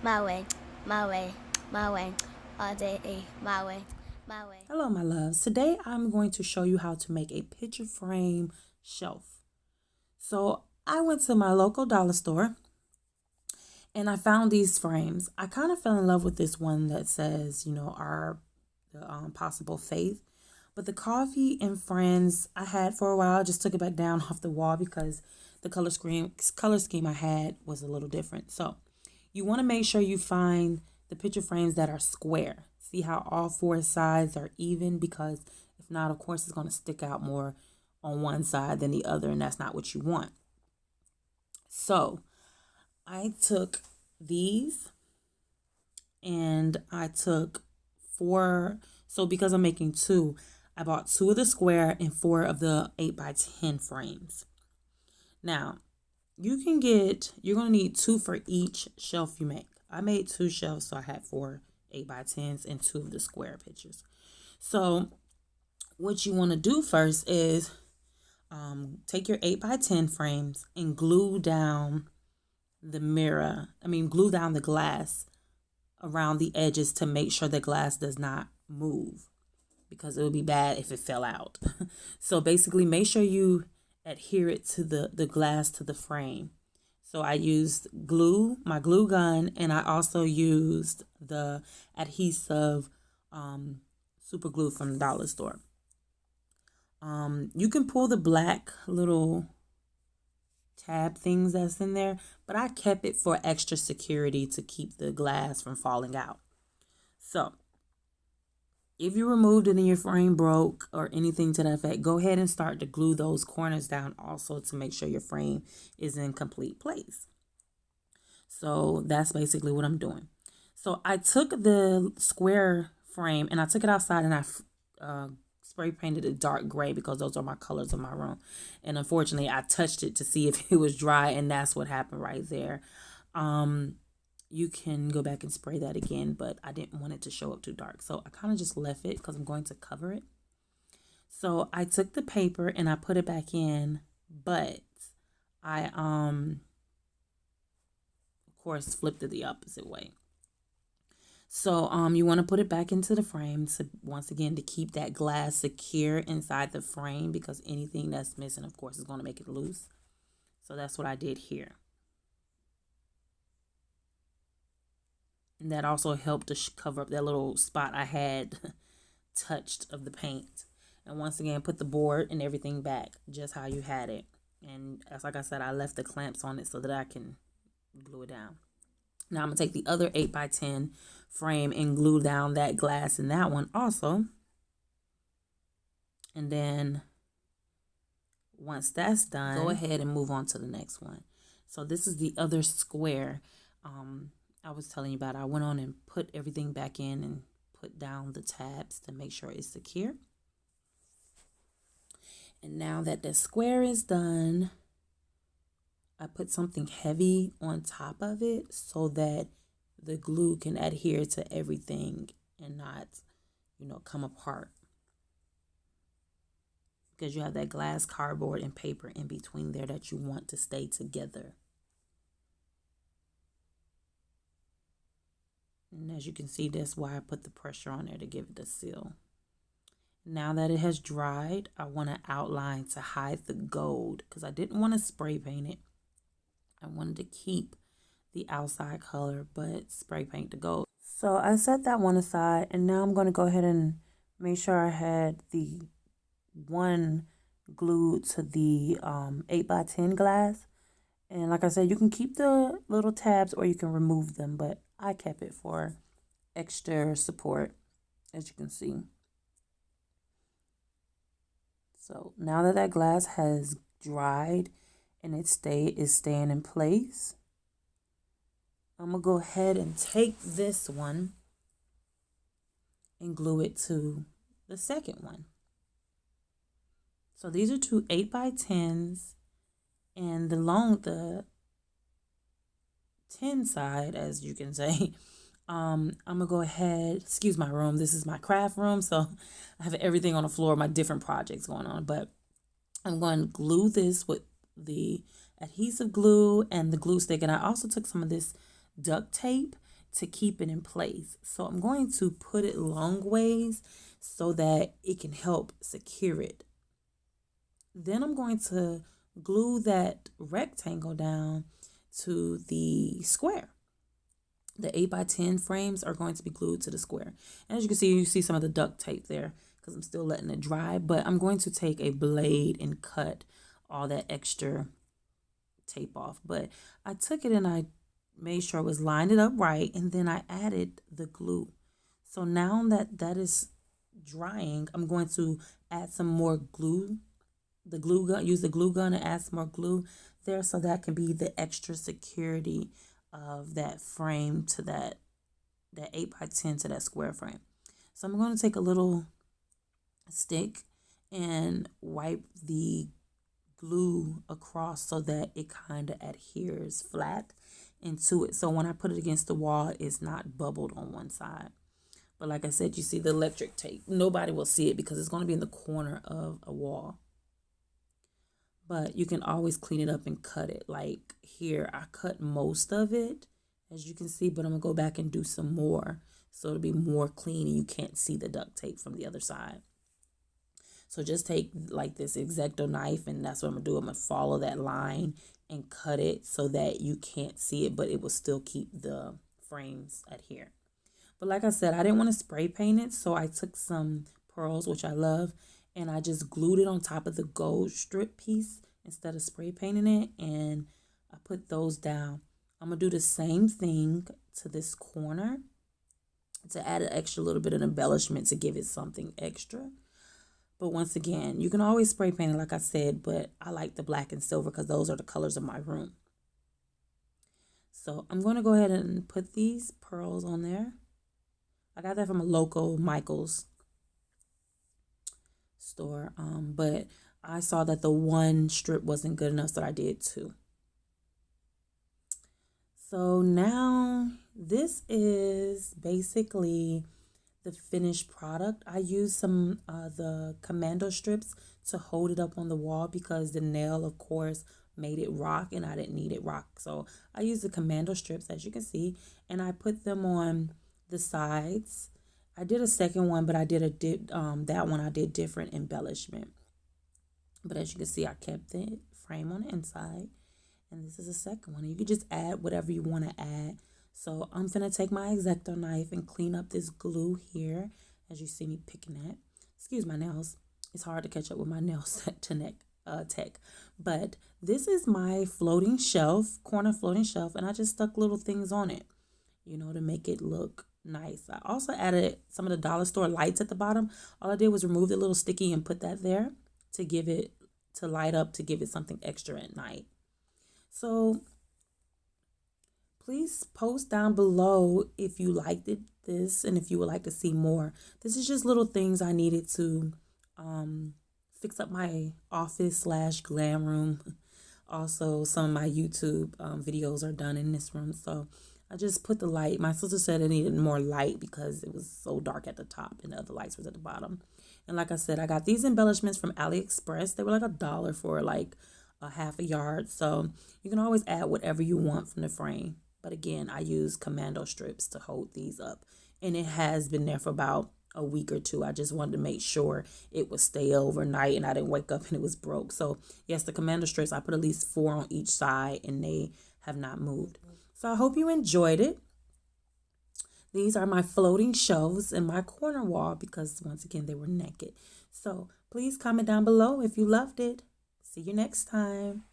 my way, my way, my way, all day, my way, my way. Hello, my loves. Today I'm going to show you how to make a picture frame shelf. So I went to my local dollar store and I found these frames. I kind of fell in love with this one that says, our possible faith. But the Coffee and Friends I had for a while, I just took it back down off the wall because the color scheme I had was a little different. So you want to make sure you find the picture frames that are square. See how all four sides are even, because if not, of course, it's going to stick out more on one side than the other, and that's not what you want. So I took these and I took four. So because I'm making two, I bought two of the square and four of the 8x10 frames. Now, you're going to need two for each shelf you make. I made two shelves, so I had four 8x10s and two of the square pictures. So what you want to do first is take your 8x10 frames and glue down glue down the glass around the edges to make sure the glass does not move, because it would be bad if it fell out. So basically make sure you adhere it to the glass to the frame. So I used my glue gun, and I also used the adhesive super glue from the dollar store. You can pull the black little tab things that's in there, but I kept it for extra security to keep the glass from falling out. So if you removed it and your frame broke or anything to that effect, go ahead and start to glue those corners down also to make sure your frame is in complete place. So that's basically what I'm doing. So I took the square frame and I took it outside and I spray painted it dark gray because those are my colors of my room. And unfortunately, I touched it to see if it was dry, and that's what happened right there. You can go back and spray that again, but I didn't want it to show up too dark. So I kind of just left it because I'm going to cover it. So I took the paper and I put it back in, but I, of course, flipped it the opposite way. So you want to put it back into the frame to, once again, to keep that glass secure inside the frame, because anything that's missing, of course, is going to make it loose. So that's what I did here. And that also helped to cover up that little spot I had touched of the paint. And once again, put the board and everything back just how you had it. And as like I said, I left the clamps on it so that I can glue it down. Now I'm going to take the other 8x10 frame and glue down that glass in that one also. And then once that's done, go ahead and move on to the next one. So this is the other square I was telling you about. I went on and put everything back in and put down the tabs to make sure it's secure. And now that the square is done, I put something heavy on top of it so that the glue can adhere to everything and not, come apart. Because you have that glass, cardboard, and paper in between there that you want to stay together. And as you can see, that's why I put the pressure on there to give it the seal. Now that it has dried, I want to outline to hide the gold because I didn't want to spray paint it. I wanted to keep the outside color but spray paint the gold. So I set that one aside, and now I'm going to go ahead and make sure I had the one glued to the 8x10 glass. And like I said, you can keep the little tabs or you can remove them, but I kept it for extra support, as you can see. So now that glass has dried and it is staying in place, I'm going to go ahead and take this one and glue it to the second one. So these are two 8x10s, and the 10 side, as you can say, I'm gonna go ahead, excuse my room, this is my craft room, so I have everything on the floor, my different projects going on, but I'm going to glue this with the adhesive glue and the glue stick. And I also took some of this duct tape to keep it in place. So I'm going to put it long ways so that it can help secure it. Then I'm going to glue that rectangle down to the square. The 8x10 frames are going to be glued to the square. And as you see some of the duct tape there because I'm still letting it dry, but I'm going to take a blade and cut all that extra tape off. But I took it and I made sure it was lined it up right, and then I added the glue. So now that is drying, I'm going to add some more glue. Use the glue gun and add some more glue there so that can be the extra security of that frame to that 8x10 to that square frame. So I'm going to take a little stick and wipe the glue across so that it kind of adheres flat into it. So when I put it against the wall, it's not bubbled on one side. But like I said, you see the electric tape. Nobody will see it because it's going to be in the corner of a wall. But you can always clean it up and cut it. Like here, I cut most of it, as you can see, but I'm going to go back and do some more. So it'll be more clean and you can't see the duct tape from the other side. So just take like this X-Acto knife, and that's what I'm going to do. I'm going to follow that line and cut it so that you can't see it, but it will still keep the frames adhere. But like I said, I didn't want to spray paint it, so I took some pearls, which I love, and I just glued it on top of the gold strip piece instead of spray painting it, and I put those down. I'm going to do the same thing to this corner to add an extra little bit of embellishment to give it something extra. But once again, you can always spray paint it like I said, but I like the black and silver because those are the colors of my room. So I'm going to go ahead and put these pearls on there. I got that from a local Michael's store, but I saw that the one strip wasn't good enough, so I did two. So now this is basically the finished product. I used some the commando strips to hold it up on the wall because the nail, of course, made it rock and I didn't need it rock. So I used the commando strips, as you can see, and I put them on the sides. I did a second one, but I did that one I did different embellishment. But as you can see, I kept the frame on the inside, and this is the second one. You can just add whatever you want to add. So I'm gonna take my X-Acto knife and clean up this glue here, as you see me picking at. Excuse my nails. It's hard to catch up with my nails tech. But this is my floating shelf, corner floating shelf, and I just stuck little things on it, you know, to make it look nice. I also added some of the dollar store lights at the bottom. All I did was remove the little sticky and put that there to give it, to light up, to give it something extra at night. So please post down below if you liked this and if you would like to see more. This is just little things I needed to fix up my office / glam room. Also, some of my YouTube videos are done in this room. So I just put the light. My sister said it needed more light because it was so dark at the top and the other lights was at the bottom. And like I said, I got these embellishments from AliExpress. They were like $1 for like a half a yard. So you can always add whatever you want from the frame. But again, I use commando strips to hold these up. And it has been there for about a week or two. I just wanted to make sure it would stay overnight and I didn't wake up and it was broke. So yes, the commando strips, I put at least 4 on each side and they have not moved. So I hope you enjoyed it. These are my floating shelves in my corner wall because once again, they were naked. So please comment down below if you loved it. See you next time.